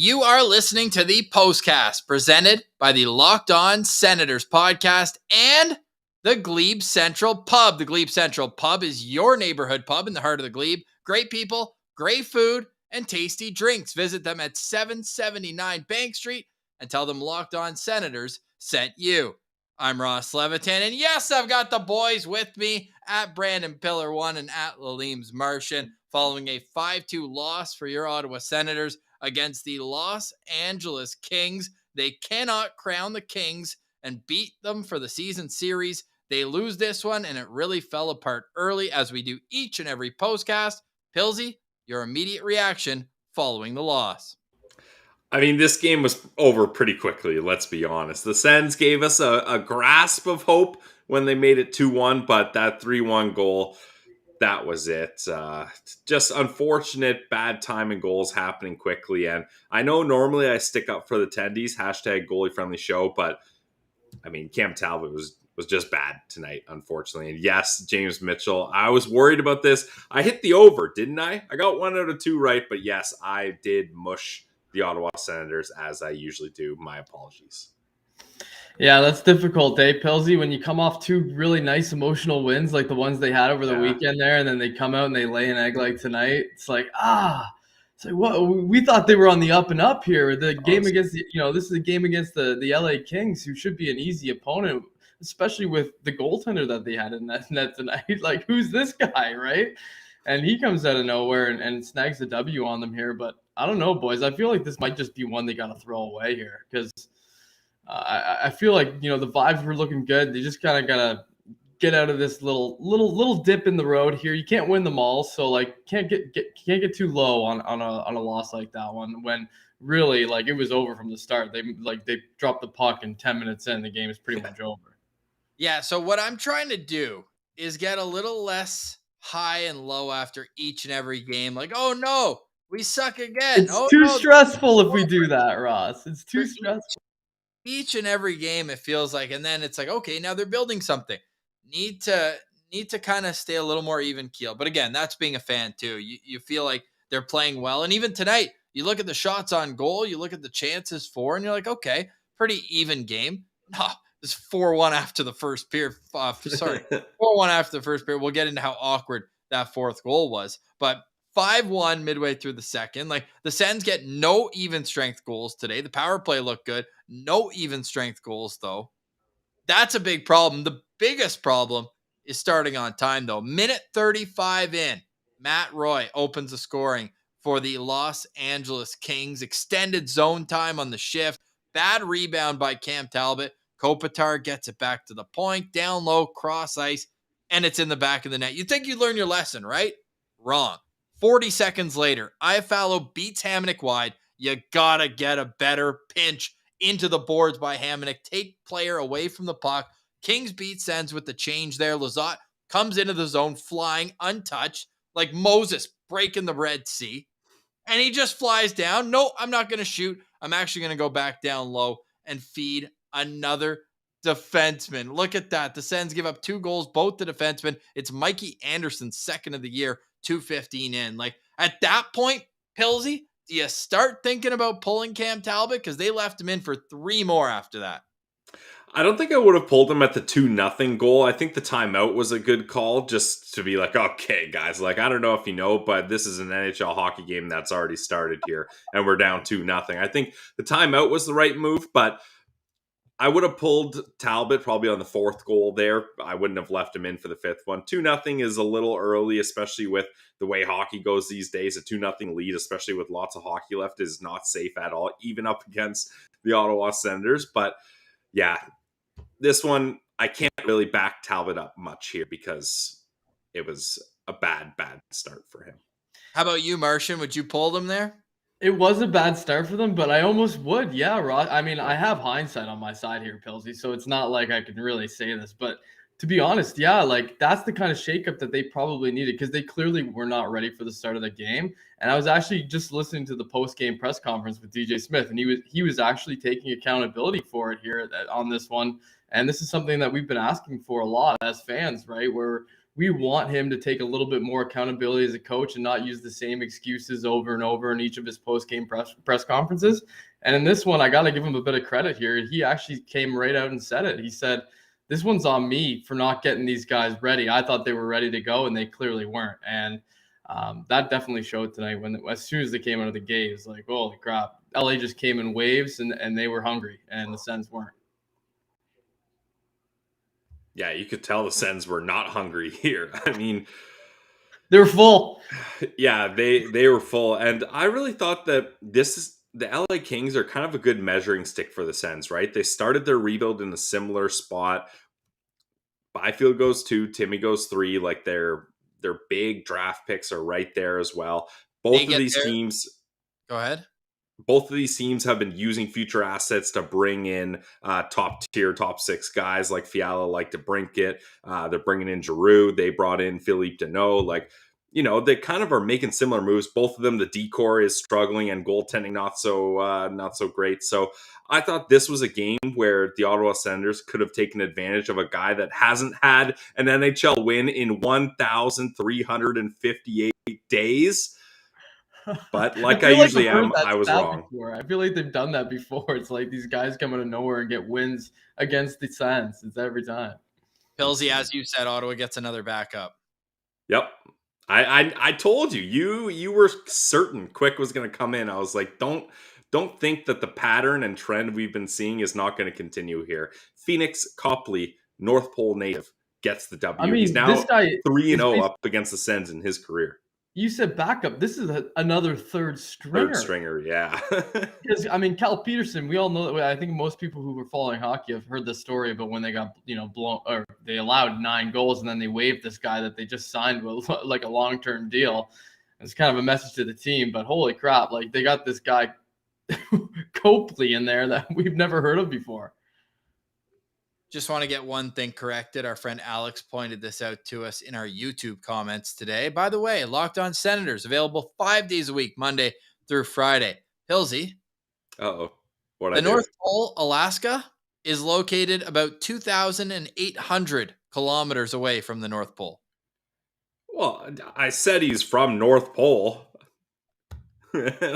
You are listening to the Postcast, presented by the Locked On Senators podcast and the Glebe Central Pub. The Glebe Central Pub is your neighborhood pub in the heart of the Glebe. Great people, great food, and tasty drinks. Visit them at 779 Bank Street and tell them Locked On Senators sent you. I'm Ross Levitan, and yes, I've got the boys with me at Brandon Pillar 1 and at Laleem's Martian, following a 5-2 loss for your Ottawa Senators against the Los Angeles Kings. They cannot crown the Kings and beat them for the season series. They lose this one, and it really fell apart early, as we do each and every postcast. Pilsy, your immediate reaction following the loss. I mean, this game was over pretty quickly, let's be honest. The Sens gave us a grasp of hope when they made it 2-1, but that 3-1 goal, that was it. Just unfortunate, bad timing goals happening quickly. And I know normally I stick up for the tendies, hashtag goalie friendly show, but I mean, Cam Talbot was just bad tonight, unfortunately. And yes, James Mitchell, I was worried about this. I hit the over, didn't I? I got 1 out of 2 right, but yes, I did mush the Ottawa Senators, as I usually do. My apologies. Yeah, that's difficult, Pilsy, when you come off 2 really nice emotional wins like the ones they had over the weekend there, and then they come out and they lay an egg like tonight. It's like, what? We thought they were on the up and up here. The game against, this is a game against the LA Kings, who should be an easy opponent, especially with the goaltender that they had in that net tonight. Like, who's this guy, right? And he comes out of nowhere and snags the W on them here. But I don't know, boys. I feel like this might just be one they got to throw away here, because I feel like, the vibes were looking good. They just kind of got to get out of this little dip in the road here. You can't win them all, so like can't get too low on a loss like that one, when really, like, it was over from the start. They dropped the puck, and 10 minutes in, the game is pretty much over. Yeah. So what I'm trying to do is get a little less high and low after each and every game. Like, oh no, we suck again. It's too stressful if we do that, Ross. It's too stressful. Each and every game, it feels like, and then it's like, okay, now they're building something. Need to kind of stay a little more even keel. But again, that's being a fan too. You feel like they're playing well. And even tonight, you look at the shots on goal, you look at the chances for, and you're like, okay, pretty even game. No, it's 4-1 after the first period. 4-1 after the first period. We'll get into how awkward that fourth goal was. But 5-1 midway through the second. Like, the Sens get no even strength goals today. The power play looked good. No even strength goals, though. That's a big problem. The biggest problem is starting on time, though. Minute 35 in, Matt Roy opens the scoring for the Los Angeles Kings. Extended zone time on the shift. Bad rebound by Cam Talbot. Kopitar gets it back to the point. Down low, cross ice, and it's in the back of the net. You'd think you'd learn your lesson, right? Wrong. 40 seconds later, Iafallo beats Hamonic wide. You gotta get a better pinch into the boards by Hamonic. Take player away from the puck. Kings beat Sens with the change there. Lizotte comes into the zone flying untouched, like Moses breaking the Red Sea. And he just flies down. No, I'm not going to shoot. I'm actually going to go back down low and feed another defenseman. Look at that. The Sens give up 2 goals, both the defensemen. It's Mikey Anderson's second of the year, 2:15 in. Like, at that point, Pilsy, do you start thinking about pulling Cam Talbot? Because they left him in for 3 more after that. I don't think I would have pulled him at the 2-0 goal. I think the timeout was a good call, just to be like, okay, guys, like, I don't know if you know, but this is an NHL hockey game that's already started here, and we're down 2-0. I think the timeout was the right move, but I would have pulled Talbot probably on the 4th goal there. I wouldn't have left him in for the 5th one. 2-0 is a little early, especially with the way hockey goes these days. A 2-0 lead, especially with lots of hockey left, is not safe at all, even up against the Ottawa Senators. But yeah, this one, I can't really back Talbot up much here, because it was a bad start for him. How about you, Martian? Would you pull them there? It was a bad start for them, but I almost would. Yeah, Rod. I mean, I have hindsight on my side here, Pilsy, so it's not like I can really say this. But to be honest, yeah, like, that's the kind of shakeup that they probably needed, because they clearly were not ready for the start of the game. And I was actually just listening to the post-game press conference with DJ Smith, and he was actually taking accountability for it here on this one. And this is something that we've been asking for a lot as fans, right? Where we want him to take a little bit more accountability as a coach and not use the same excuses over and over in each of his post-game press conferences. And in this one, I got to give him a bit of credit here. He actually came right out and said it. He said, this one's on me for not getting these guys ready. I thought they were ready to go, and they clearly weren't. And that definitely showed tonight as soon as they came out of the gate. It's like, holy crap. LA just came in waves, and they were hungry, and the Sens weren't. Yeah, you could tell the Sens were not hungry here. I mean, they were full. Yeah, they were full. And I really thought that the LA Kings are kind of a good measuring stick for the Sens, right? They started their rebuild in a similar spot. Byfield goes 2, Timmy goes 3. Like their big draft picks are right there as well. Both of these teams. Go ahead. Both of these teams have been using future assets to bring in top 6 guys like Fiala, like DeBrincat. They're bringing in Giroux. They brought in Philippe Deneau. Like, they kind of are making similar moves. Both of them, the decor is struggling and goaltending not so great. So I thought this was a game where the Ottawa Senators could have taken advantage of a guy that hasn't had an NHL win in 1,358 days. But like I usually am, I was wrong. Before. I feel like they've done that before. It's like these guys come out of nowhere and get wins against the Sens. It's every time. Pillsy, as you said, Ottawa gets another backup. Yep. I told you. You were certain Quick was going to come in. I was like, don't think that the pattern and trend we've been seeing is not going to continue here. Phoenix Copley, North Pole native, gets the W. I mean, he's now 3-0 up against the Sens in his career. You said backup. This is another third stringer. Third stringer, yeah. Because, I mean, Cal Peterson, we all know that. I think most people who were following hockey have heard the story about when they got, blown, or they allowed 9 goals and then they waived this guy that they just signed with like a long-term deal. It's kind of a message to the team, but holy crap, like they got this guy Copley in there that we've never heard of before. Just want to get one thing corrected. Our friend Alex pointed this out to us in our YouTube comments today. By the way, Locked On Senators, available 5 days a week, Monday through Friday. Hilsey. Uh-oh. The North Pole, Alaska, is located about 2,800 kilometers away from the North Pole. Well, I said he's from North Pole.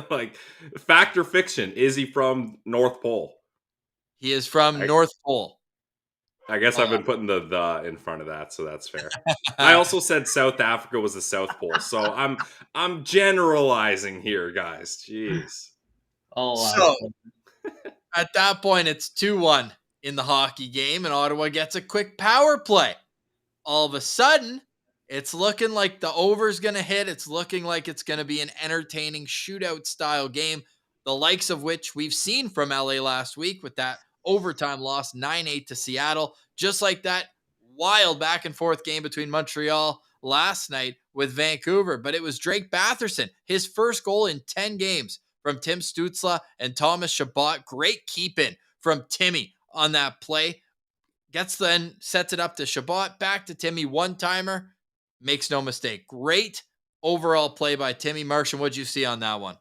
Like, fact or fiction, is he from North Pole? He is from North Pole. I guess I've been putting the in front of that, so that's fair. I also said South Africa was the South Pole, so I'm generalizing here, guys. Jeez. So at that point, it's 2-1 in the hockey game, and Ottawa gets a quick power play. All of a sudden, it's looking like the over's going to hit. It's looking like it's going to be an entertaining shootout-style game, the likes of which we've seen from LA last week with that overtime loss 9-8 to Seattle, just like that wild back and forth game between Montreal last night with Vancouver. But it was Drake Batherson, his first goal in 10 games from Tim Stützle and Thomas Chabot. Great keep-in from Timmy on that play. Sets it up to Chabot, back to Timmy, one-timer, makes no mistake. Great overall play by Timmy. Martian, what'd you see on that one?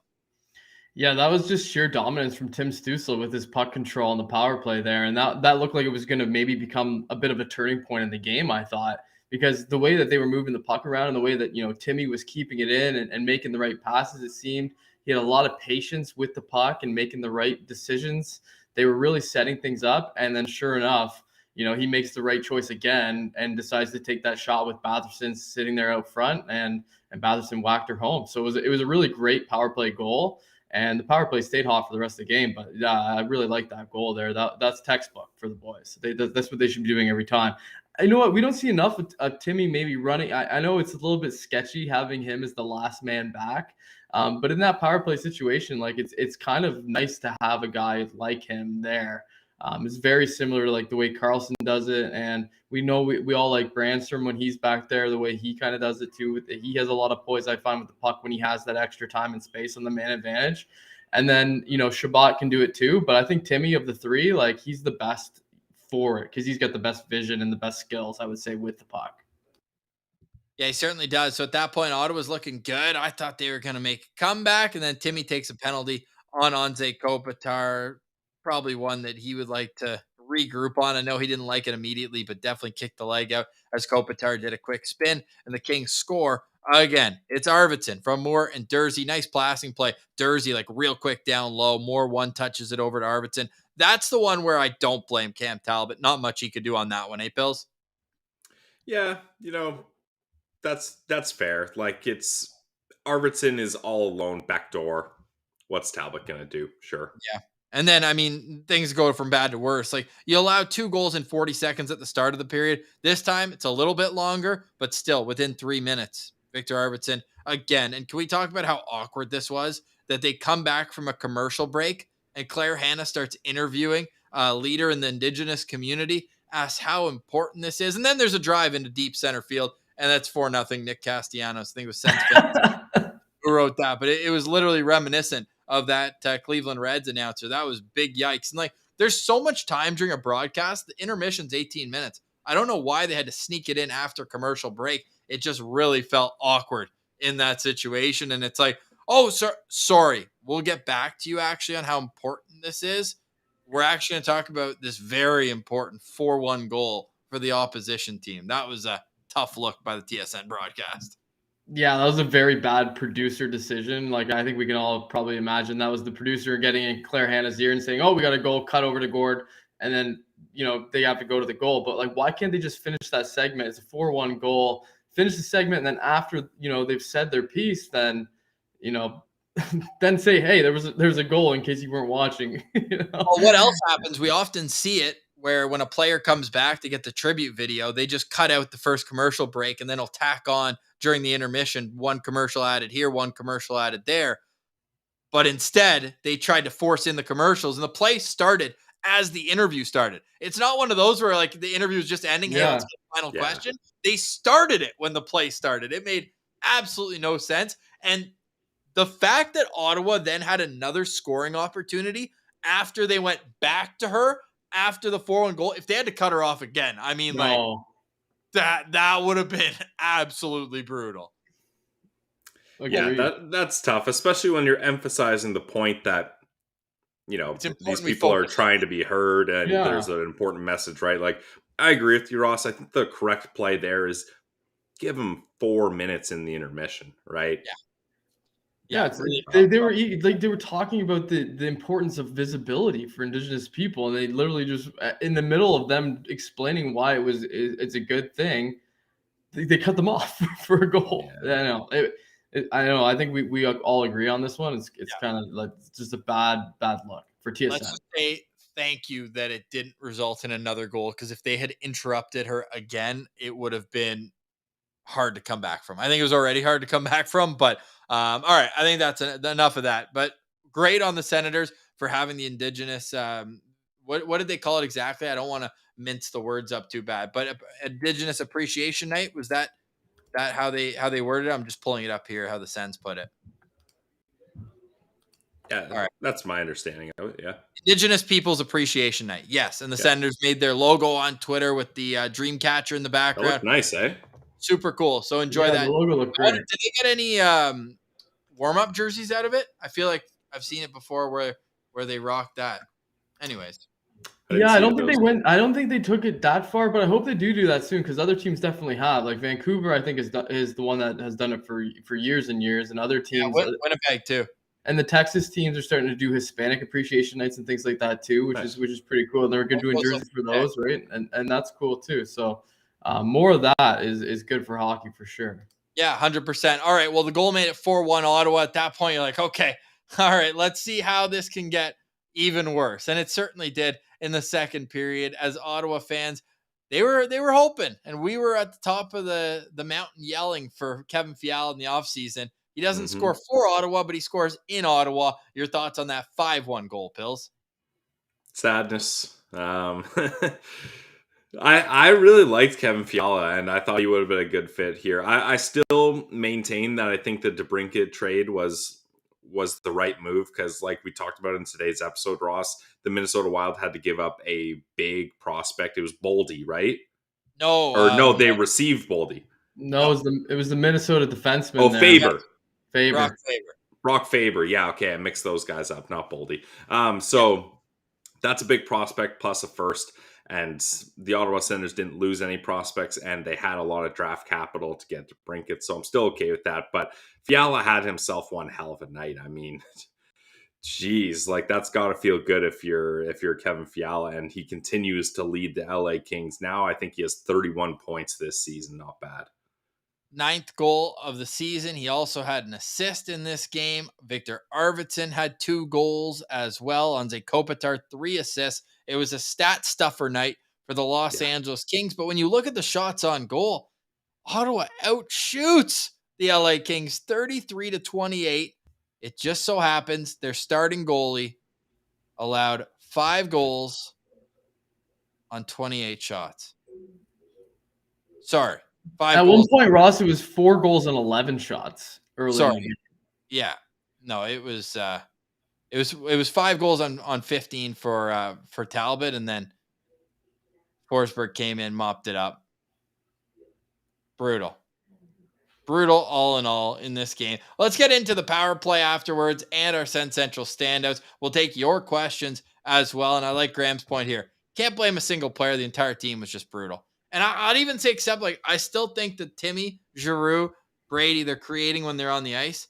Yeah, that was just sheer dominance from Tim Stützle with his puck control on the power play there. And that looked like it was going to maybe become a bit of a turning point in the game, I thought, because the way that they were moving the puck around and the way that, Timmy was keeping it in and making the right passes, it seemed he had a lot of patience with the puck and making the right decisions. They were really setting things up. And then sure enough, he makes the right choice again and decides to take that shot with Batherson sitting there out front, and Batherson whacked her home. So it was a really great power play goal. And the power play stayed hot for the rest of the game. But I really like that goal there. That's textbook for the boys. That's what they should be doing every time. You know what? We don't see enough of Timmy maybe running. I know it's a little bit sketchy having him as the last man back. But in that power play situation, like it's kind of nice to have a guy like him there. It's very similar to like the way Carlson does it. And we know we all like Brandstrom when he's back there, the way he kind of does it too. He has a lot of poise, I find, with the puck when he has that extra time and space on the man advantage. And then, Chabot can do it too. But I think Timmy, of the three, like he's the best for it because he's got the best vision and the best skills, I would say, with the puck. Yeah, he certainly does. So at that point, Ottawa's looking good. I thought they were going to make a comeback. And then Timmy takes a penalty on Anze Kopitar. Probably one that he would like to regroup on. I know he didn't like it immediately, but definitely kicked the leg out as Kopitar did a quick spin, and the Kings score. Again, it's Arvidsson from Moore and Dursey. Nice passing play. Dursey, like real quick down low. Moore one touches it over to Arvidsson. That's the one where I don't blame Cam Talbot. Not much he could do on that one, eh, Pills? Yeah, that's fair. Like, it's Arvidsson is all alone back door. What's Talbot gonna do? Sure. Yeah. And then, I mean, things go from bad to worse. Like, you allowed 2 goals in 40 seconds at the start of the period. This time, it's a little bit longer, but still within 3 minutes. Victor Arvidsson again. And can we talk about how awkward this was? That they come back from a commercial break and Claire Hanna starts interviewing a leader in the Indigenous community, asks how important this is. And then there's a drive into deep center field, and that's 4-0 Nick Castellanos. I think it was Sen Central who wrote that, but it was literally reminiscent of that Cleveland Reds announcer. That was big yikes. And like, there's so much time during a broadcast. The intermission's 18 minutes. I don't know why they had to sneak it in after commercial break. It just really felt awkward in that situation. And it's like, oh, sorry. We'll get back to you actually on how important this is. We're actually going to talk about this very important 4-1 goal for the opposition team. That was a tough look by the TSN broadcast. Yeah, that was a very bad producer decision. Like, I think we can all probably imagine that was the producer getting in Claire Hanna's ear and saying, oh, we got a goal, cut over to Gord, and then, they have to go to the goal. But, like, why can't they just finish that segment? It's a 4-1 goal. Finish the segment, and then after, they've said their piece, then, then say, hey, there was a goal in case you weren't watching. Well, what else happens? We often see it where when a player comes back to get the tribute video, they just cut out the first commercial break and then they'll tack on during the intermission, one commercial added here, one commercial added there. But instead, they tried to force in the commercials, and the play started as the interview started. It's not one of those where like the interview is just ending. Hey, let's get the final question. They started it when the play started. It made absolutely no sense. And the fact that Ottawa then had another scoring opportunity after they went back to her after the 4-1 goal, if they had to cut her off again, I mean, that would have been absolutely brutal. Okay. Yeah, that's tough, especially when you're emphasizing the point that, these people are trying to be heard, and there's an important message, right? Like, I agree with you, Ross. I think the correct play there is give them 4 minutes in the intermission, right? Yeah. Yeah, it's they were talking about the importance of visibility for Indigenous people, and they literally just in the middle of them explaining why it's a good thing, they cut them off for a goal. Yeah. I know. I think we all agree on this one. It's kind of like just a bad look for TSN. Let's just say thank you that it didn't result in another goal, because if they had interrupted her again, it would have been hard to come back from. I think it was already hard to come back from, but all right, I think that's enough of that. But great on the Senators for having the Indigenous. What did they call it exactly? I don't want to mince the words up too bad, but Indigenous Appreciation Night, was that how they worded it? I'm just pulling it up here, how the Sens put it. Yeah, all right. That's my understanding of it. Yeah, Indigenous Peoples Appreciation Night. Yes, and the Senators made their logo on Twitter with the dream catcher in the background. That looked nice, eh? Super cool. So enjoy that. The logo looked great. Did they get any warm-up jerseys out of it? I feel like I've seen it before where they rocked that. Anyways. I don't think they went. I don't think they took it that far, but I hope they do that soon, because other teams definitely have. Like Vancouver, I think is the one that has done it for years and years, and other teams. Yeah, Winnipeg too. And the Texas teams are starting to do Hispanic appreciation nights and things like that too, which is pretty cool. And they're good doing jerseys for those, right? And that's cool too. So more of that is good for hockey for sure. Yeah, 100%. All right. Well, the goal made it 4-1 Ottawa. At that point, you're like, okay, all right, let's see how this can get even worse. And it certainly did in the second period, as Ottawa fans, they were hoping, and we were at the top of the mountain yelling for Kevin Fiala in the offseason. He doesn't score for Ottawa, but he scores in Ottawa. Your thoughts on that 5-1 goal, Pills? Sadness. I really liked Kevin Fiala, and I thought he would have been a good fit here. I still maintain that I think the DeBrincat trade was the right move, because like we talked about in today's episode, Ross, the Minnesota Wild had to give up a big prospect. It was Boldy, right? No. They received Boldy. No, it was the Minnesota defenseman. Oh, Faber. Faber. Brock Faber. Brock Faber. Yeah, okay. I mixed those guys up, not Boldy. So that's a big prospect plus a first. And the Ottawa Senators didn't lose any prospects, and they had a lot of draft capital to get to Brinkett, so I'm still okay with that. But Fiala had himself one hell of a night. I mean, geez, like that's got to feel good if you're Kevin Fiala, and he continues to lead the LA Kings. Now I think he has 31 points this season. Not bad. 9th goal of the season. He also had an assist in this game. Victor Arvidsson had 2 goals as well. Anze Kopitar 3 assists. It was a stat stuffer night for the Los Angeles Kings. But when you look at the shots on goal, Ottawa outshoots the LA Kings 33-28. It just so happens their starting goalie allowed 5 goals on 28 shots. Sorry. 5 At goals. one point, Ross, it was 4 goals and 11 shots early. Sorry. Yeah. No, it was 5 goals on 15 for Talbot, and then Forsberg came in, mopped it up. Brutal all in all in this game. Let's get into the power play afterwards and our Sen Central standouts. We'll take your questions as well. And I like Graham's point here. Can't blame a single player. The entire team was just brutal. And I'd even say, except like, I still think that Timmy, Giroux, Brady, they're creating when they're on the ice.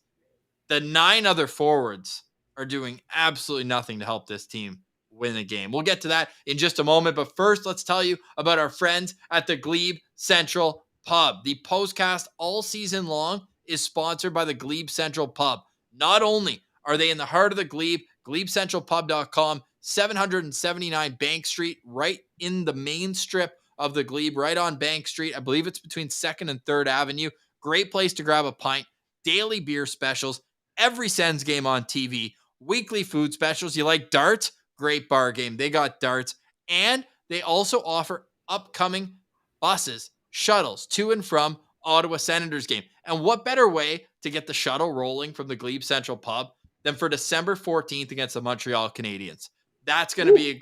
The 9 other forwards are doing absolutely nothing to help this team win the game. We'll get to that in just a moment. But first, let's tell you about our friends at the Glebe Central Pub. The Postcast all season long is sponsored by the Glebe Central Pub. Not only are they in the heart of the Glebe, GlebeCentralPub.com, 779 Bank Street, right in the main strip of the Glebe, right on Bank Street. I believe it's between 2nd and 3rd Avenue. Great place to grab a pint. Daily beer specials. Every Sens game on TV. Weekly food specials. You like darts? Great bar game. They got darts. And they also offer upcoming buses, shuttles to and from Ottawa Senators game. And what better way to get the shuttle rolling from the Glebe Central Pub than for December 14th against the Montreal Canadiens? That's going to be a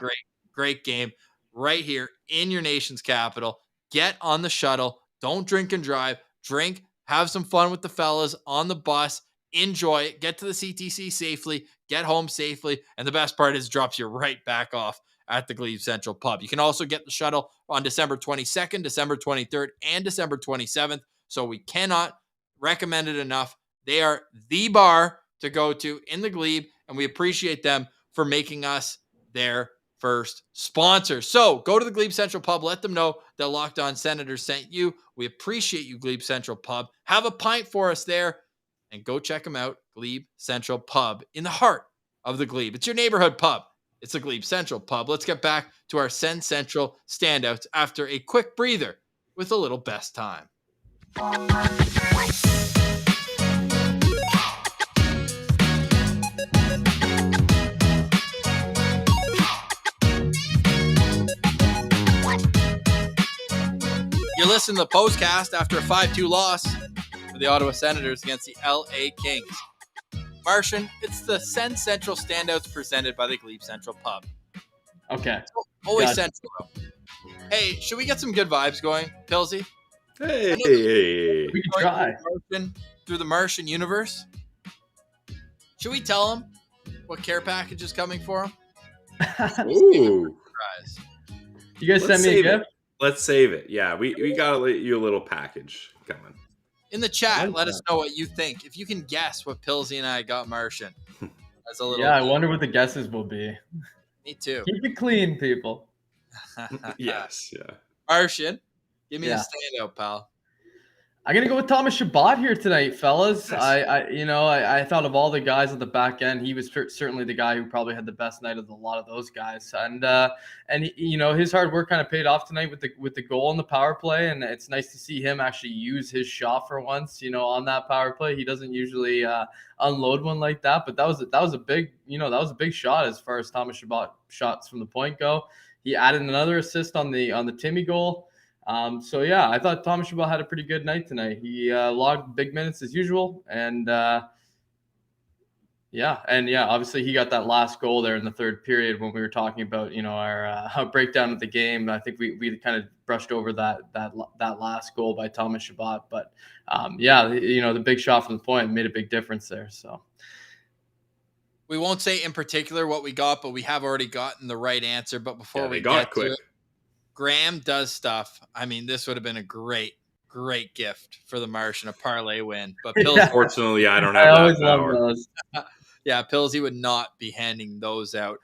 great game right here in your nation's capital. Get on the shuttle. Don't drink and drive. Drink. Have some fun with the fellas on the bus. Enjoy it. Get to the CTC safely. Get home safely. And the best part is it drops you right back off at the Glebe Central Pub. You can also get the shuttle on December 22nd, December 23rd, and December 27th. So we cannot recommend it enough. They are the bar to go to in the Glebe, and we appreciate them for making us their first sponsor. So go to the Glebe Central Pub. Let them know that Locked On Senators sent you. We appreciate you, Glebe Central Pub. Have a pint for us there, and go check them out. Glebe Central Pub in the heart of the Glebe. It's your neighborhood pub. It's the Glebe Central Pub. Let's get back to our Sen Central standouts after a quick breather with a little best time. You're listening to the Postcast after a 5-2 loss for the Ottawa Senators against the LA Kings. Martian, it's the Sen Central standouts presented by the Glebe Central Pub. Okay. Always Central. Hey, should we get some good vibes going, Pilsy? Hey. We can try. Through the Martian universe. Should we tell him what care package is coming for him? Ooh. You guys send me a gift? Let's save it. Yeah, we got you a little package coming. In the chat, let us know what you think. If you can guess what Pilsy and I got Martian. As a little I wonder what the guesses will be. Me too. Keep it clean, people. Yes, yeah. Martian, give me a standout, pal. I'm gonna go with Thomas Chabot here tonight, fellas. Yes. I thought of all the guys at the back end, he was certainly the guy who probably had the best night of a lot of those guys. And his hard work kind of paid off tonight with the goal in the power play, and it's nice to see him actually use his shot for once. On that power play, he doesn't usually unload one like that, but that was a big shot as far as Thomas Chabot shots from the point go. He added another assist on the Timmy goal. I thought Thomas Chabot had a pretty good night tonight. He logged big minutes as usual, and obviously he got that last goal there in the third period when we were talking about our breakdown of the game. I think we kind of brushed over that last goal by Thomas Chabot, but the big shot from the point made a big difference there. So We won't say in particular what we got, but we have already gotten the right answer. But before we got get it quick. to it, Graham does stuff. I mean, this would have been a great gift for the Martian, a parlay win. But Pills, Fortunately, I don't I have always that love power. those. yeah, Pillsy would not be handing those out.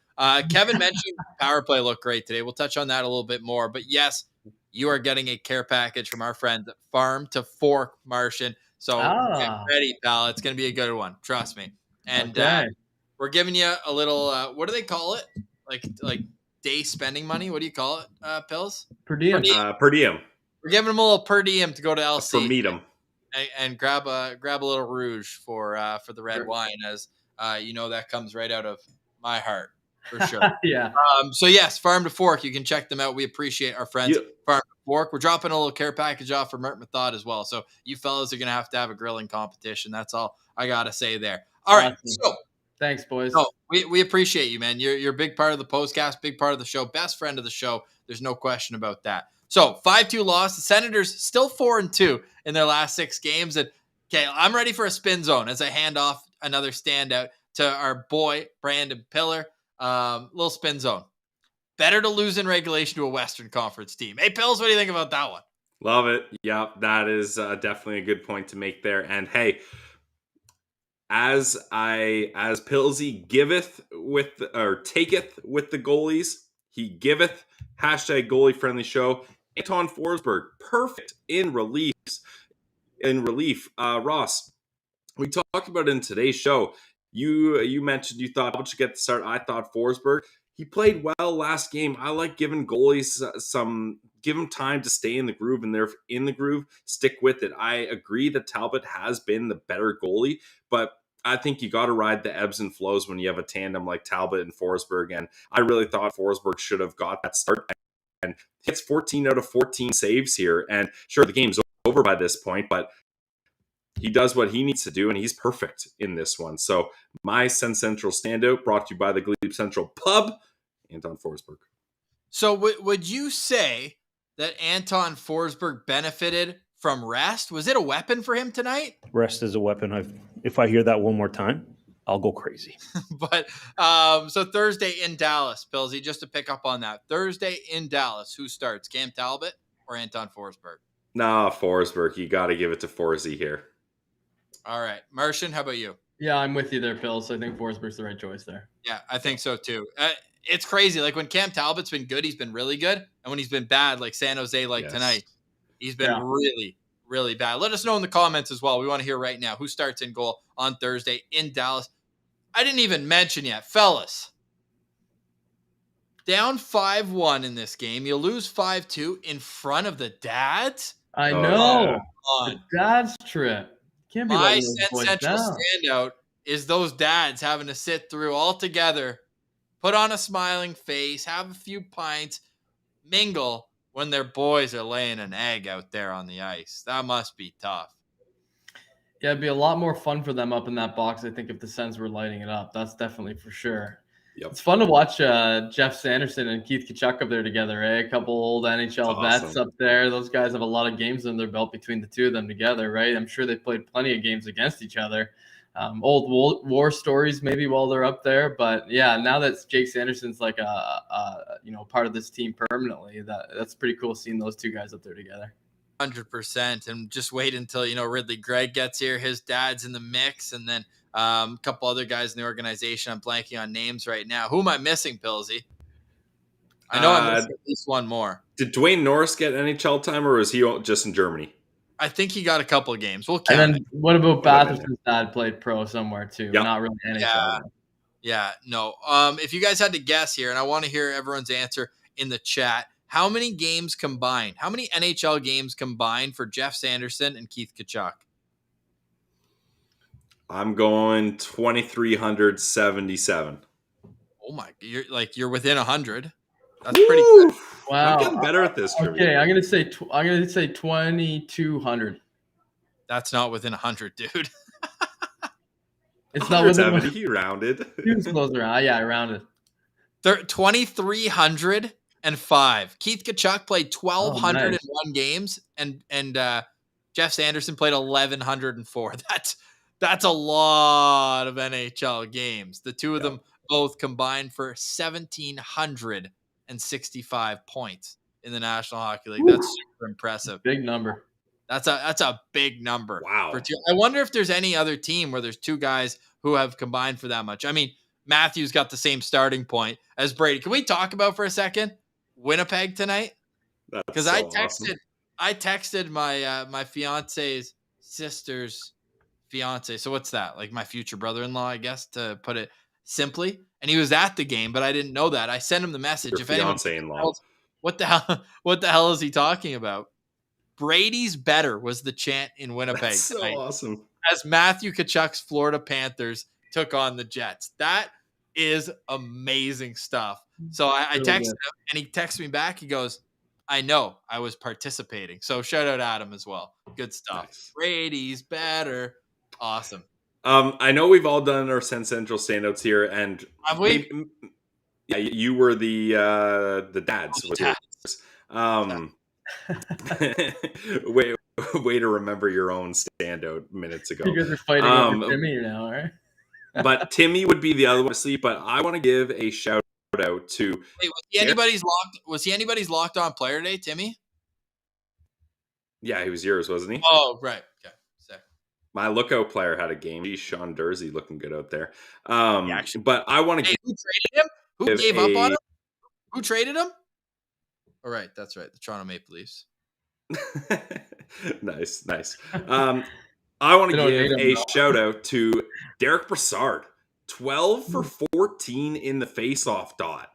Kevin mentioned power play looked great today. We'll touch on that a little bit more. But yes, you are getting a care package from our friends at Farm to Fork Martian. So get ready, pal. It's going to be a good one. Trust me. And we're giving you a little, what do they call it? Like day spending money. What do you call it, Pills? Per diem. Per diem. We're giving them a little per diem to go to LC. For meet them. And grab a little rouge for the red wine, as that comes right out of my heart for sure. Yeah. So yes, Farm to Fork, you can check them out. We appreciate our friends Farm to Fork. We're dropping a little care package off for Mert Method as well. So you fellas are gonna have to have a grilling competition. That's all I gotta say there. All right. So thanks, boys. No, we appreciate you, man. You're a big part of the Postcast, big part of the show, best friend of the show. There's no question about that. So 5-2 loss. The Senators still 4-2 in their last 6 games. And okay, I'm ready for a spin zone as I hand off another standout to our boy Brandon Pillar. Little spin zone. Better to lose in regulation to a Western Conference team. Hey, Pills, what do you think about that one? Love it. Yep, that is definitely a good point to make there. And hey, as Pilsy giveth taketh with the goalies, he giveth. Hashtag goalie friendly show. Anton Forsberg, perfect in relief. Ross, we talked about it in today's show. You mentioned you thought Talbot should get the start. I thought Forsberg. He played well last game. I like giving goalies give them time to stay in the groove, and they're in the groove. Stick with it. I agree that Talbot has been the better goalie, but I think you got to ride the ebbs and flows when you have a tandem like Talbot and Forsberg. And I really thought Forsberg should have got that start. And he gets 14 out of 14 saves here. And sure, the game's over by this point, but he does what he needs to do, and he's perfect in this one. So my Sen Central standout, brought to you by the Glebe Central Pub, Anton Forsberg. So would you say that Anton Forsberg benefited from rest? Was it a weapon for him tonight? Rest is a weapon. If I hear that one more time, I'll go crazy. But so Thursday in Dallas, Pillsy, just to pick up on that. Thursday in Dallas, who starts? Cam Talbot or Anton Forsberg? Nah, Forsberg. You got to give it to Forsy here. All right. Martian, how about you? Yeah, I'm with you there, Pills. I think Forsberg's the right choice there. Yeah, I think so too. It's crazy. Like when Cam Talbot's been good, he's been really good. And when he's been bad, like San Jose, tonight, he's been really, really bad. Let us know in the comments as well. We want to hear right now who starts in goal on Thursday in Dallas. I didn't even mention yet, fellas. Down 5-1 in this game. You lose 5-2 in front of the dads. I know. The dad's trip. Can't be my Sen Central standout is those dads having to sit through all together, put on a smiling face, have a few pints, mingle when their boys are laying an egg out there on the ice. That must be tough. Yeah, it'd be a lot more fun for them up in that box, I think, if the Sens were lighting it up. That's definitely for sure. Yep. It's fun to watch Jeff Sanderson and Keith Tkachuk up there together, eh? A couple old NHL vets up there. Those guys have a lot of games in their belt between the two of them together, right? I'm sure they played plenty of games against each other. Old war stories maybe while they're up there. But, yeah, now that Jake Sanderson's like part of this team permanently, that's pretty cool seeing those two guys up there together. 100%. And just wait until, Ridley Gregg gets here. His dad's in the mix. And then a couple other guys in the organization. I'm blanking on names right now. Who am I missing, Pillsy? I know I'm missing at least one more. Did Dwayne Norris get NHL time, or was he just in Germany? I think he got a couple of games. We'll count. And then what about Batherson's dad played pro somewhere too? Yep. Not really NHL. Yeah, no. If you guys had to guess here, and I want to hear everyone's answer in the chat, how many games combined? How many NHL games combined for Jeff Sanderson and Keith Tkachuk? I'm going 2,377. Oh my! You're within 100. That's pretty good. Wow, I'm getting better at this. Okay, I'm gonna say 2,200. That's not within 100, dude. It's not within 170. He rounded. He was close around. Yeah, I rounded. 2,305. Keith Tkachuk played 1,201 games, and Jeff Sanderson played 1,104. That's a lot of NHL games. The two of them both combined for 1,765 points in the National Hockey League. That's super impressive. Big number. That's a big number. Wow. For two. I wonder if there's any other team where there's two guys who have combined for that much. I mean, Matthews got the same starting point as Brady. Can we talk about for a second Winnipeg tonight? Because so I texted my my fiance's sister's fiance. So what's that? Like my future brother-in-law, I guess, to put it simply. And he was at the game, but I didn't know that. I sent him the message. Your if anyone fiance-in-law. else, what the hell is he talking about? Brady's better was the chant in Winnipeg. That's so tonight, awesome. as Matthew Tkachuk's Florida Panthers took on the Jets. That is amazing stuff. So I texted him, and he texted me back. He goes, I know I was participating. So shout out Adam as well. Good stuff. Nice. Brady's better. Awesome. I know we've all done our Sen Central standouts here, and Have we? Yeah, you were the dads. Way to remember your own standout minutes ago. You guys are fighting over Timmy now, right? But Timmy would be the other one to sleep. But I want to give a shout out to. Wait, was he anybody's locked on player today, Timmy? Yeah, he was yours, wasn't he? Oh, right. Okay. Sick. My lookout player had a game. He's Sean Dursey looking good out there. But I want to. Who traded him? Who gave up on him? Who traded him? All right, that's right. The Toronto Maple Leafs. Nice. I want to give a shout out to Derek Brassard. 12 for 14 in the faceoff dot.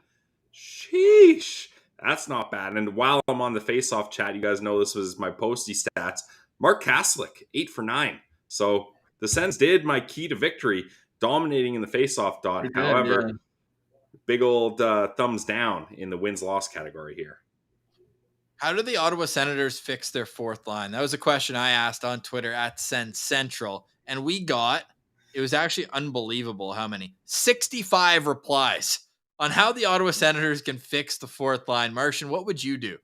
Sheesh. That's not bad. And while I'm on the faceoff chat, you guys know this was my posty stats. Mark Kaslick, 8 for 9. So the Sens did my key to victory, dominating in the faceoff dot. However, big old thumbs down in the wins-loss category here. How do the Ottawa Senators fix their fourth line? That was a question I asked on Twitter at Sen Central. And it was actually unbelievable how many. 65 replies on how the Ottawa Senators can fix the fourth line. Martian, what would you do?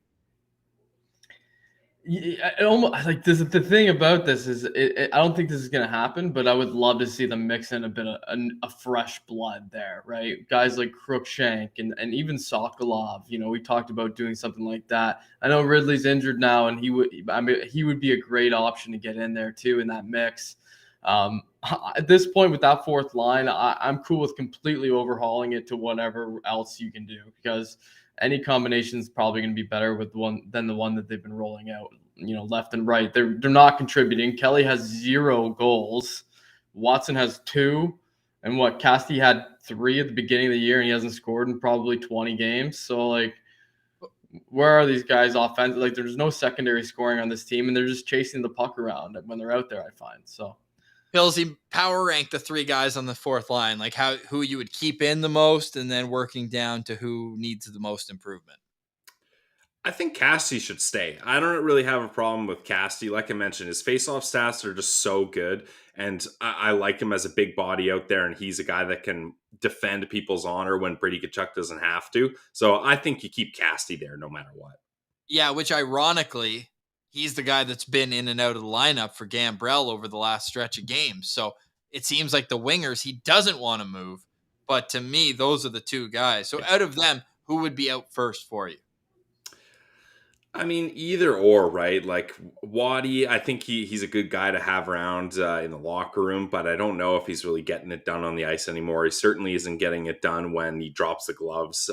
Like this, the thing about this is, I don't think this is going to happen, but I would love to see them mix in a bit of a fresh blood there, right? Guys like Crookshank and even Sokolov. We talked about doing something like that. I know Ridley's injured now, and he would be a great option to get in there too in that mix. At this point with that fourth line, I'm cool with completely overhauling it to whatever else you can do, because any combination is probably going to be better with than the one that they've been rolling out, left and right. They're not contributing. Kelly has 0 goals. Watson has 2. And Casti had 3 at the beginning of the year, and he hasn't scored in probably 20 games. So, where are these guys offensively? There's no secondary scoring on this team, and they're just chasing the puck around when they're out there, I find. So, Pillsy, power rank the 3 guys on the fourth line, who you would keep in the most, and then working down to who needs the most improvement. I think Casti should stay. I don't really have a problem with Casti. Like I mentioned, his face-off stats are just so good, and I like him as a big body out there, and he's a guy that can defend people's honor when Brady Tkachuk doesn't have to. So I think you keep Casti there no matter what. Yeah, which ironically, he's the guy that's been in and out of the lineup for Gambrell over the last stretch of games. So it seems like the wingers, he doesn't want to move. But to me, those are the 2 guys. So out of them, who would be out first for you? I mean, either or, right? Like Waddy, I think he's a good guy to have around in the locker room, but I don't know if he's really getting it done on the ice anymore. He certainly isn't getting it done when he drops the gloves.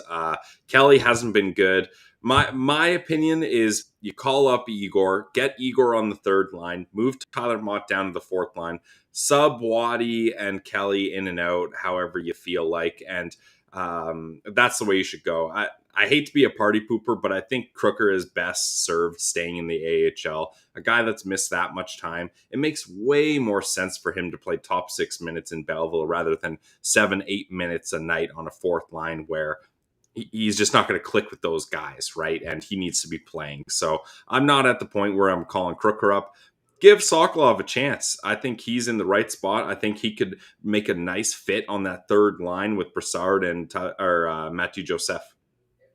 Kelly hasn't been good. My opinion is you call up Igor, get Igor on the third line, move Tyler Mott down to the fourth line, sub Waddy and Kelly in and out, however you feel like, and that's the way you should go. I hate to be a party pooper, but I think Crooker is best served staying in the AHL. A guy that's missed that much time, it makes way more sense for him to play top 6 minutes in Belleville rather than 7-8 minutes a night on a fourth line where he's just not going to click with those guys, right? And he needs to be playing. So I'm not at the point where I'm calling Crooker up. Give Sokolov a chance. I think he's in the right spot. I think he could make a nice fit on that third line with Brassard and Matthew Joseph.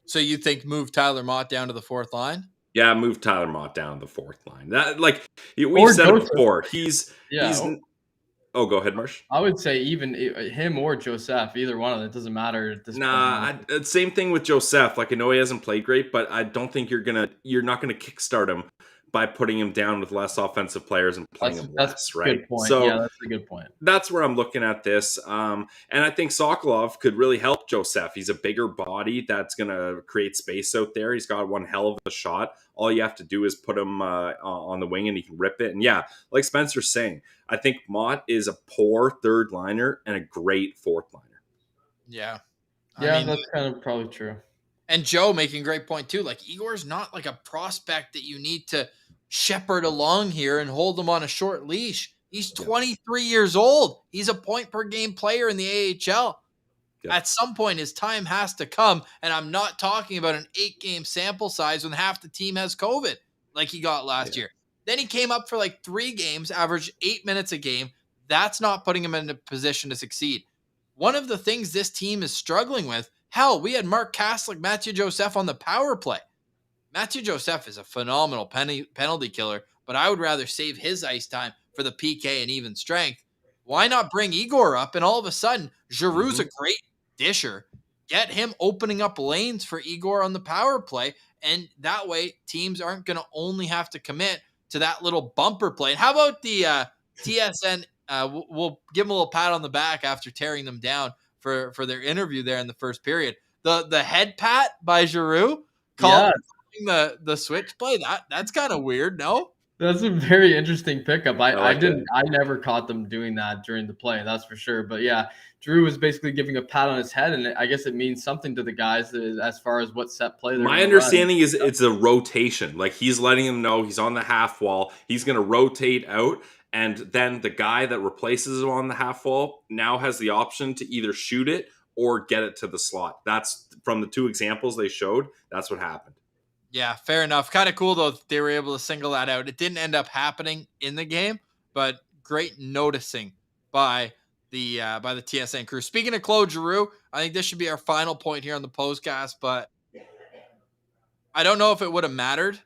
So you think move Tyler Mott down to the fourth line? Yeah, move Tyler Mott down to the fourth line. That we've said it before. Oh, go ahead, Marsh. I would say even him or Joseph, either one of them, it doesn't matter at this point. Same thing with Joseph. Like, I know he hasn't played great, but I don't think you're not gonna kickstart him by putting him down with less offensive players and playing him That's less, a right? good point. So Yeah, that's a good point. that's where I'm looking at this. And I think Sokolov could really help Joseph. He's a bigger body that's going to create space out there. He's got one hell of a shot. All you have to do is put him on the wing and he can rip it. And yeah, like Spencer's saying, I think Mott is a poor third liner and a great fourth liner. Yeah. That's kind of probably true. And Joe making a great point too. Like, Igor's not like a prospect that you need to shepherd along here and hold him on a short leash. He's 23 years old. He's a point per game player in the AHL. Yep. At some point, his time has to come. And I'm not talking about an 8-game sample size when half the team has COVID like he got last year. Then he came up for like 3 games, averaged 8 minutes a game. That's not putting him in a position to succeed. One of the things this team is struggling with, hell, we had Mark Kaslik, Matthew Joseph on the power play. Matthew Joseph is a phenomenal penalty killer, but I would rather save his ice time for the PK and even strength. Why not bring Igor up? And all of a sudden, Giroux's a great disher. Get him opening up lanes for Igor on the power play. And that way, teams aren't going to only have to commit to that little bumper play. And how about the TSN? We'll give them a little pat on the back after tearing them down for their interview there in the first period. The head pat by Giroux called the switch play. That's kind of weird, no? That's a very interesting pickup. I never caught them doing that during the play, that's for sure. But yeah, Drew was basically giving a pat on his head, and I guess it means something to the guys as far as what set play they're My understanding is it's a rotation. Like, he's letting him know he's on the half wall. He's going to rotate out, and then the guy that replaces him on the half wall now has the option to either shoot it or get it to the slot. That's from the 2 examples they showed. That's what happened. Yeah, fair enough. Kind of cool, though, that they were able to single that out. It didn't end up happening in the game, but great noticing by the TSN crew. Speaking of Claude Giroux, I think this should be our final point here on the Postcast, but I don't know if it would have mattered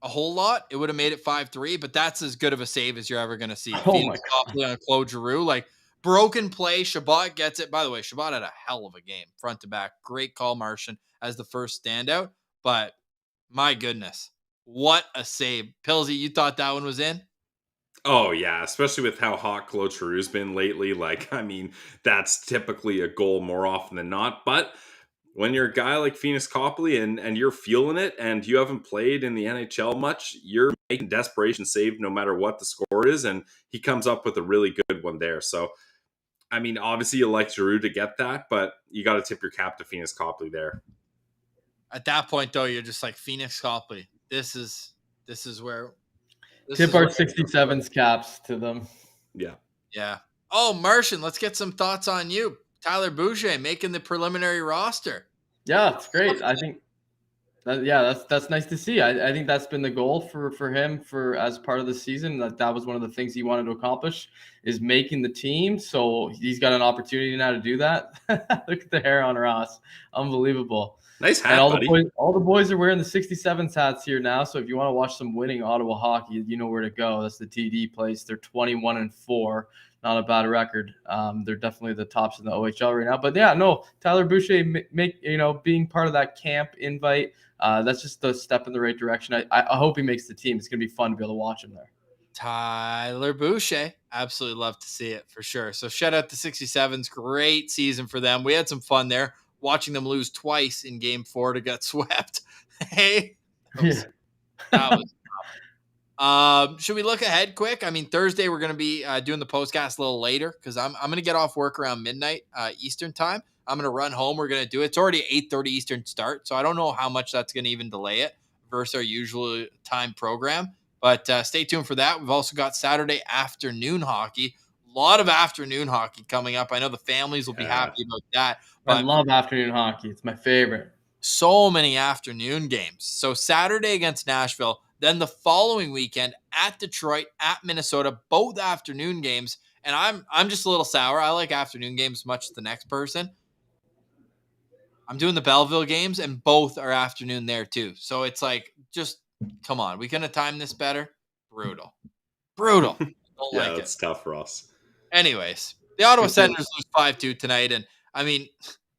a whole lot. It would have made it 5-3, but that's as good of a save as you're ever going to see. Phoenix Copley on Claude Giroux, like, broken play. Shabbat gets it. By the way, Shabbat had a hell of a game, front to back. Great call, Martian, as the first standout, but my goodness, what a save. Pilsy, you thought that one was in? Oh, yeah, especially with how hot Claude Giroux's been lately. Like, I mean, that's typically a goal more often than not. But when you're a guy like Phoenix Copley and you're feeling it and you haven't played in the NHL much, you're making desperation save no matter what the score is. And he comes up with a really good one there. So, I mean, obviously you like Giroux to get that, but you got to tip your cap to Phoenix Copley there. At that point, though, you're just like, Phoenix Copley. This is where. Tip our 67s caps to them. Yeah. Yeah. Oh, Martian, let's get some thoughts on you. Tyler Boucher making the preliminary roster. Yeah, it's great. I think that's nice to see. I think that's been the goal for him for as part of the season. That was one of the things he wanted to accomplish, is making the team. So he's got an opportunity now to do that. Look at the hair on Ross. Unbelievable. Nice hat, and buddy. All the boys are wearing the 67s hats here now. So if you want to watch some winning Ottawa hockey, you know where to go. That's the TD place. They're 21-4. Not a bad record. They're definitely the tops in the OHL right now. But yeah, no, Tyler Boucher being part of that camp invite. That's just a step in the right direction. I hope he makes the team. It's gonna be fun to be able to watch him there. Tyler Boucher, absolutely love to see it for sure. So shout out to 67s. Great season for them. We had some fun there watching them lose twice in Game 4 to get swept. Hey, that was tough. Should we look ahead quick? I mean, Thursday we're going to be doing the Postcast a little later because I'm going to get off work around midnight Eastern time. I'm going to run home. We're going to do it. It's already 8:30 Eastern start, so I don't know how much that's going to even delay it versus our usual time program. But stay tuned for that. We've also got Saturday afternoon hockey. A lot of afternoon hockey coming up. I know the families will be happy about that. But I love afternoon hockey. It's my favorite. So many afternoon games. So Saturday against Nashville, then the following weekend at Detroit, at Minnesota, both afternoon games. And I'm just a little sour. I like afternoon games as much as the next person. I'm doing the Belleville games, and both are afternoon there too. So it's like, just come on. We couldn't have timed this better. Brutal. Don't yeah, like it's tough for us. Anyways, the Ottawa Senators lose 5-2 tonight. And I mean,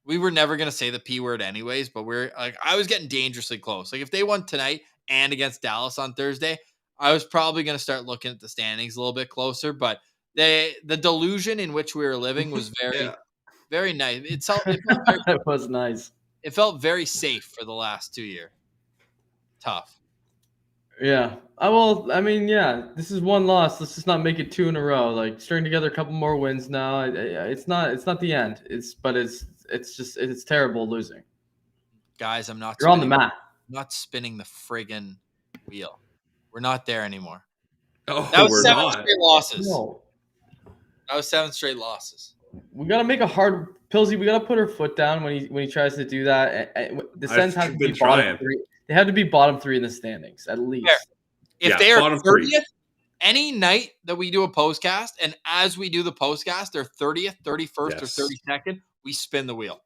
we were never going to say the P word anyways, but I was getting dangerously close. Like if they won tonight and against Dallas on Thursday, I was probably going to start looking at the standings a little bit closer, but the delusion in which we were living was very, very nice. It felt very, It was nice. it felt very safe for the last 2 years. Tough. Yeah. This is one loss. Let's just not make it 2 in a row. Like string together a couple more wins now. It's not the end. It's terrible losing. Guys, I'm not. You're on the mat. I'm not spinning the friggin' wheel. We're not there anymore. Oh, That was we're 7 not. straight losses. No. That was 7 straight losses. We gotta make a hard Pillsy. We gotta put our foot down when he tries to do that. The Sens have to be bottom 3. They have to be bottom 3 in the standings at least. Fair. If they are bottom 30th, 3. any night that we do a postcast, and as we do the postcast, they're 30th, 31st, or 32nd, we spin the wheel.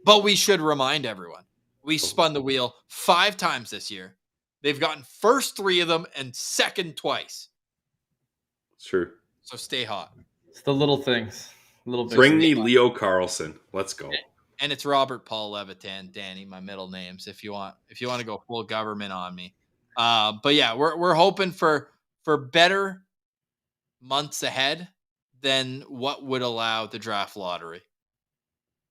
But we should remind everyone, we spun the wheel 5 times this year. They've gotten first 3 of them and second twice. It's true. So stay hot. It's the little things. Bring me Leo Carlson. Let's go. And it's Robert Paul Levitan, Danny, my middle names, if you want to go full government on me. But yeah, we're hoping for better months ahead than what would allow the draft lottery.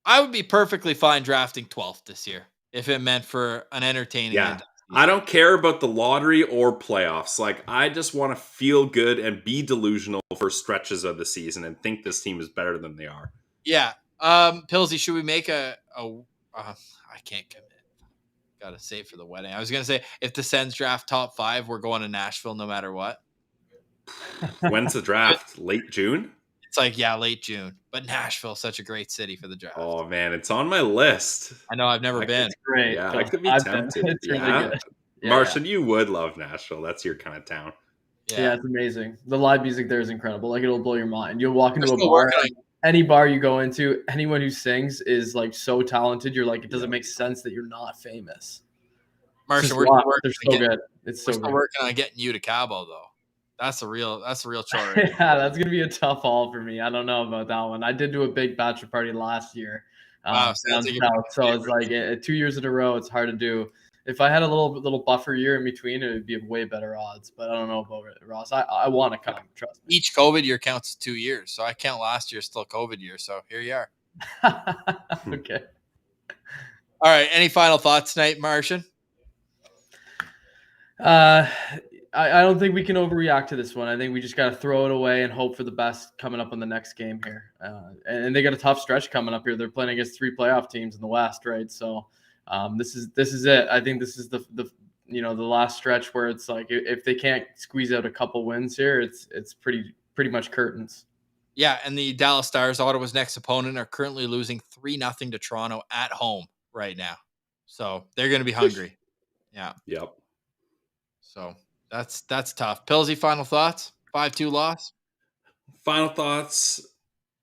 I would be perfectly fine drafting 12th this year if it meant for an entertaining end. I don't care about the lottery or playoffs. Like, I just want to feel good and be delusional for stretches of the season and think this team is better than they are. Yeah. Pillsy, should we make I can't commit. Got to save for the wedding. I was going to say, if the Sens draft top 5, we're going to Nashville no matter what. When's the draft? Late June? It's like, yeah, late June. But Nashville's such a great city for the draft. Oh, man, it's on my list. I know, I've never been. It's great. Yeah, I could be tempted. It's really good. Martian, you would love Nashville. That's your kind of town. Yeah, it's amazing. The live music there is incredible. Like, it'll blow your mind. You'll walk into a still bar, any bar you go into, anyone who sings is like so talented. You're like, it doesn't make sense that you're not famous. Martian, they're so good. It's so good. Working on getting you to Cabo though. That's a real chore. Yeah, that's gonna be a tough haul for me. I don't know about that one. I did do a big bachelor party last year. Wow, down south, so it's like 2 years in a row. It's hard to do. If I had a little buffer year in between, it would be way better odds. But I don't know about it, Ross. I want to come. Trust me. Each COVID year counts as 2 years, so I count last year still COVID year. So here you are. Okay. All right. Any final thoughts tonight, Martian? I don't think we can overreact to this one. I think we just got to throw it away and hope for the best coming up on the next game here. And they got a tough stretch coming up here. They're playing against 3 playoff teams in the West, right? So this is it. I think this is the last stretch where it's like if they can't squeeze out a couple wins here, it's pretty much curtains. Yeah, and the Dallas Stars, Ottawa's next opponent, are currently losing 3-0 to Toronto at home right now. So they're going to be hungry. Yeah. Yep. So that's tough. Pillsy, final thoughts? 5-2 loss? Final thoughts.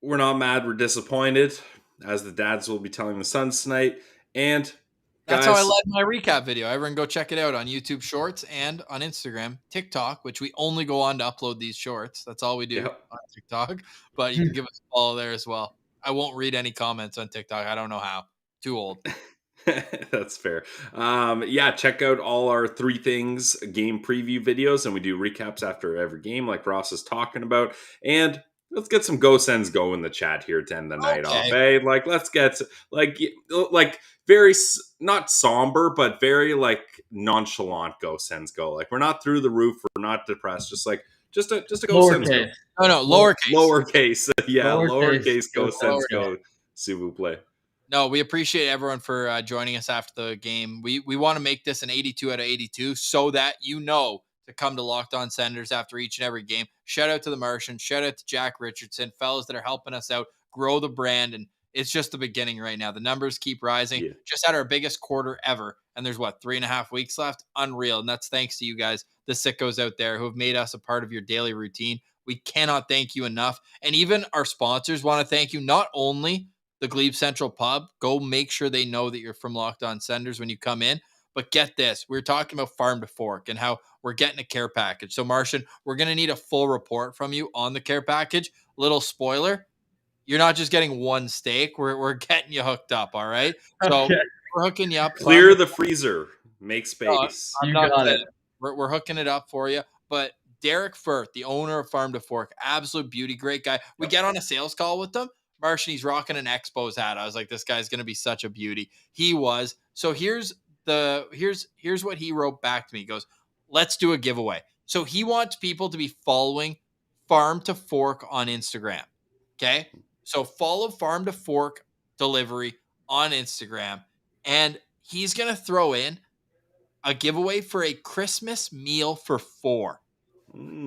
We're not mad. We're disappointed, as the dads will be telling the sons tonight. And that's how I led my recap video. Everyone go check it out on YouTube Shorts and on Instagram, TikTok, which we only go on to upload these shorts. That's all we do on TikTok. But you can give us a follow there as well. I won't read any comments on TikTok. I don't know how. Too old. That's fair. Check out all our 3 things game preview videos, and we do recaps after every game, like Ross is talking about. And let's get some Go Sens go in the chat here to end the night off. Hey, like let's get like very not somber, but very like nonchalant Go Sens go. Like we're not through the roof, we're not depressed. Just a Go Sens go. Oh no, lowercase. Lowercase. Yeah, lowercase Go Sens go. S'il vous plaît. No, we appreciate everyone for joining us after the game. We want to make this an 82 out of 82 so that to come to Locked On Senators after each and every game. Shout out to the Martian. Shout out to Jack Richardson, fellas that are helping us out, grow the brand. And it's just the beginning right now. The numbers keep rising. Yeah. Just had our biggest quarter ever. And there's 3.5 weeks left? Unreal. And that's thanks to you guys, the sickos out there who have made us a part of your daily routine. We cannot thank you enough. And even our sponsors want to thank you. Not only the Glebe Central Pub, go make sure they know that you're from Locked On Senators when you come in. But get this, we're talking about Farm to Fork and how we're getting a care package. So Martian, we're going to need a full report from you on the care package. little spoiler. You're not just getting one steak. We're getting you hooked up. All right. So Okay. we're hooking you up. Clear the freezer. Make No, space. I'm You not got kidding. it. We're hooking it up for you. But Derek Firth, the owner of Farm to Fork, absolute beauty, great guy. We get on a sales call with him. Martian, he's rocking an Expos hat. I was like, this guy's gonna be such a beauty. He was. So here's what he wrote back to me. He goes, let's do a giveaway. So he wants people to be following Farm to Fork on Instagram. Okay. So follow Farm to Fork Delivery on Instagram. And he's gonna throw in a giveaway for a Christmas meal for 4.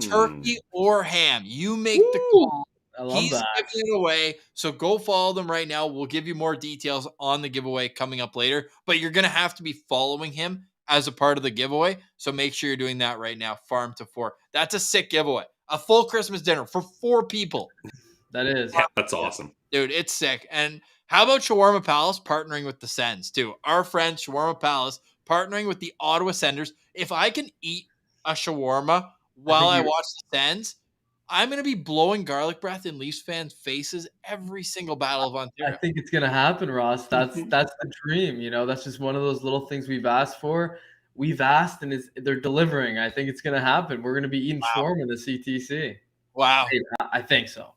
Turkey or ham. You make the call. I love He's that. giving it away. So go follow them right now. We'll give you more details on the giveaway coming up later. But you're going to have to be following him as a part of the giveaway. So make sure you're doing that right now. Farm to Fork. That's a sick giveaway. A full Christmas dinner for 4 people. That is. Yeah, that's awesome. Dude, it's sick. And how about Shawarma Palace partnering with the Sens too? Our friends Shawarma Palace partnering with the Ottawa Senators. If I can eat a shawarma while I watch the Sens, I'm going to be blowing garlic breath in Leafs fans' faces every single Battle of I Ontario. think it's gonna happen, Ross. That's the dream. You know, that's just one of those little things we've asked for. We've asked, and they're delivering. I think it's gonna happen. We're gonna be eating shawarma in the CTC. Wow. I think so.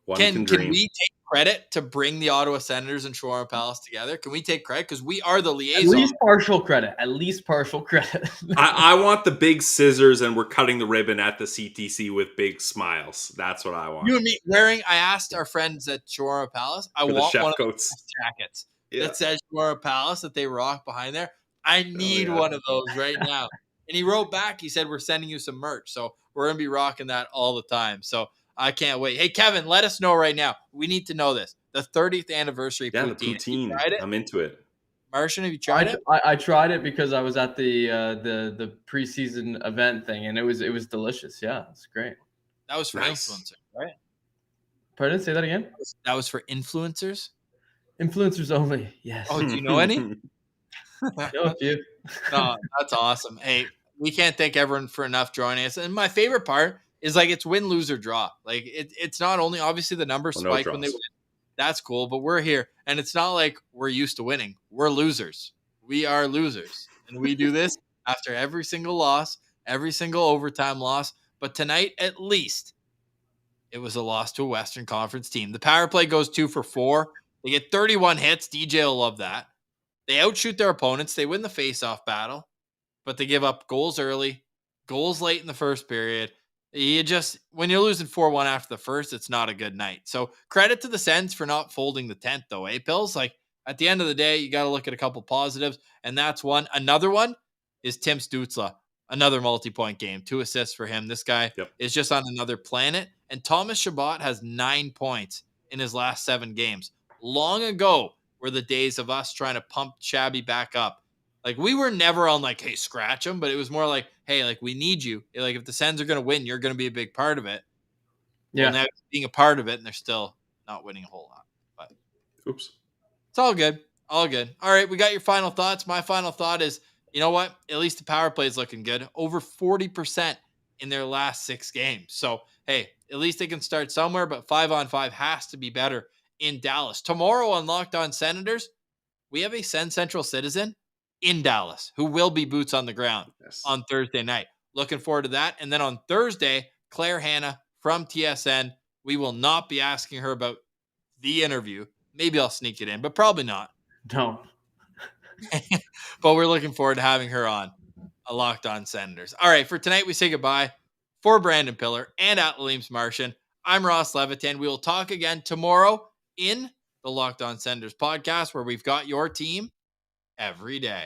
One Can dream. we take credit to bring the Ottawa Senators and Shawarma Palace together? Can we take credit? Because we are the At liaison. least partial credit. At least partial credit. I want the big scissors, and we're cutting the ribbon at the CTC with big smiles. That's what I want. You and me wearing, I asked our friends at Shawarma Palace, I For the want chef one of coats. those jackets Yeah. that says Shawarma Palace that they rock behind there. I need yeah. one of those right now. And he wrote back, he said, we're sending you some merch. So we're going to be rocking that all the time. So I can't wait. Hey, Kevin, let us know right now. We need to know this. The 30th anniversary Yeah, the poutine. poutine. Have you tried it? I'm into it. Martian, have you tried it? I tried it because I was at the preseason event thing, and it was delicious. Yeah, it's great. That was for Nice. influencers, right? Pardon? Say that again. That was for influencers? Influencers only. Yes. Oh, do you know any? Know a few. No, that's awesome. Hey, we can't thank everyone for enough joining us. And my favorite part is like it's win, lose, or draw. Like it's not only obviously the numbers Well, no spike when they draws. win. That's cool, but we're here. And it's not like we're used to winning. We're losers. We are losers. And we do this after every single loss, every single overtime loss. But tonight, at least, it was a loss to a Western Conference team. The power play goes 2 for 4. They get 31 hits. DJ will love that. They outshoot their opponents. They win the faceoff battle, but they give up goals early, goals late in the first period. When you're losing 4-1 after the first, it's not a good night. So credit to the Sens for not folding the tent though, Pills? Like at the end of the day, you got to look at a couple positives, and that's one. Another one is Tim Stützle, another multi-point game, 2 assists for him. This guy is just on another planet. And Thomas Chabot has 9 points in his last 7 games. Long ago were the days of us trying to pump Shabby back up. Like we were never on like, hey, scratch him, but it was more like, hey, like we need you. Like if the Sens are going to win, you're going to be a big part of it. Yeah. Well, now being a part of it, and they're still not winning a whole lot. But Oops. it's all good. All good. All right, we got your final thoughts. My final thought is, you know what? At least the power play is looking good. Over 40% in their last 6 games. So, hey, at least they can start somewhere, but 5-on-5 has to be better in Dallas. Tomorrow on Locked On Senators, we have a Sen Central citizen in Dallas who will be boots on the ground on Thursday night. Looking forward to that. And then on Thursday, Claire Hanna from TSN. We will not be asking her about the interview. Maybe I'll sneak it in, but probably not. Don't. But we're looking forward to having her on a Locked On Senators. All right, for tonight, we say goodbye. For Brandon Pillar and at Williams Martian, I'm Ross Levitan. We will talk again tomorrow in the Locked On Senators podcast, where we've got your team every day.